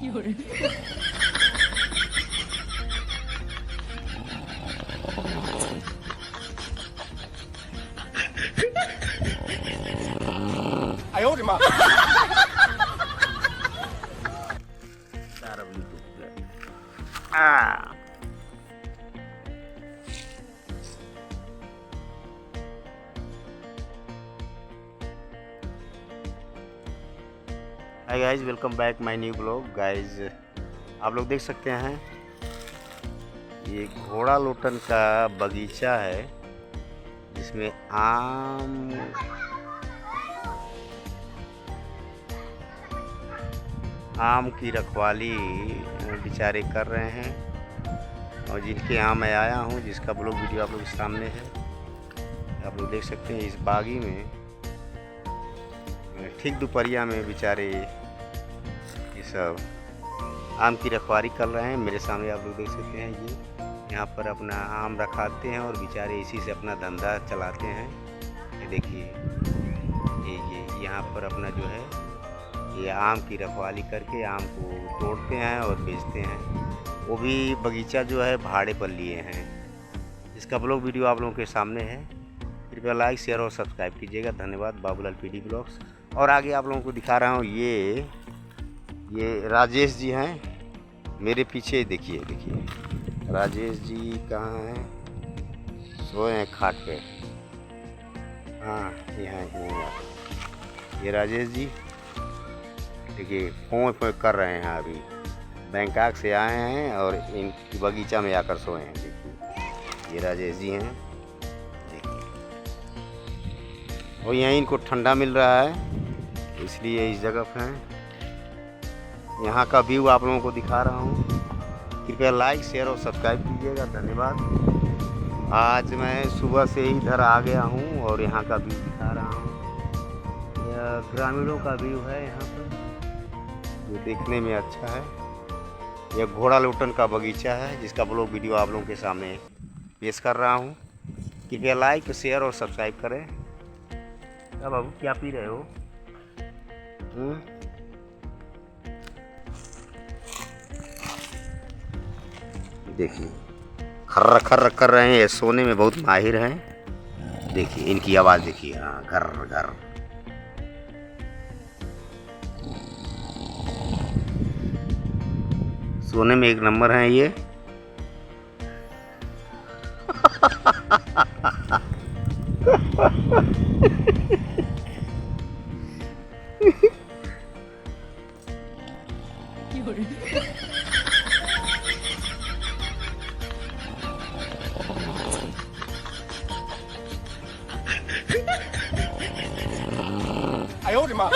有人。哎呦我的妈啊हाय guys, welcome back my new blog. Guys आप लोग देख सकते हैं ये घोड़ा लोटन का बगीचा है जिसमें आम की रखवाली बेचारे कर रहे हैं और जिनके यहाँ मैं आया हूँ, जिसका ब्लॉग वीडियो आप लोग के सामने है। आप लोग देख सकते हैं इस बागी में ठीक दोपहरिया में बेचारे ये सब आम की रखवाली कर रहे हैं। मेरे सामने आप लोग देख सकते हैं ये यहाँ पर अपना आम रखाते हैं और बेचारे इसी से अपना धंधा चलाते हैं। ये देखिए ये यहाँ पर अपना जो है ये आम की रखवाली करके आम को तोड़ते हैं और बेचते हैं। वो भी बगीचा जो है भाड़े पर लिए हैं। इसका ब्लॉग वीडियो आप लोगों के सामने है। कृपया लाइक शेयर और सब्सक्राइब कीजिएगा। धन्यवाद। Babulal PD blogs. और आगे आप लोगों को दिखा रहा हूँ ये राजेश जी हैं मेरे पीछे। देखिए राजेश जी कहाँ हैं? सोए हैं खाट पे। हाँ यहाँ ये राजेश जी देखिए फोन कर रहे हैं। अभी बैंकॉक से आए हैं और इन बगीचा में आकर सोए हैं। देखिए ये राजेश जी हैं। देखिए और यहाँ इनको ठंडा मिल रहा है इसलिए इस जगह पे हैं। यहाँ का व्यू आप लोगों को दिखा रहा हूँ। कृपया लाइक शेयर और सब्सक्राइब कीजिएगा। धन्यवाद। आज मैं सुबह से ही इधर आ गया हूँ और यहाँ का व्यू दिखा रहा हूँ। यह ग्रामीणों का व्यू है यहाँ पर, जो देखने में अच्छा है। यह घोड़ा लोटन का बगीचा है जिसका ब्लॉग वीडियो आप लोगों के सामने पेश कर रहा हूँ। कृपया लाइक शेयर और सब्सक्राइब करें। क्या बाबू क्या पी रहे हो? देखिए खर्र खर्र कर रहे हैं। ये सोने में बहुत माहिर हैं। देखिए इनकी आवाज़ देखिए। हाँ घर घर सोने में एक नंबर हैं ये।有人。哎呦我的妈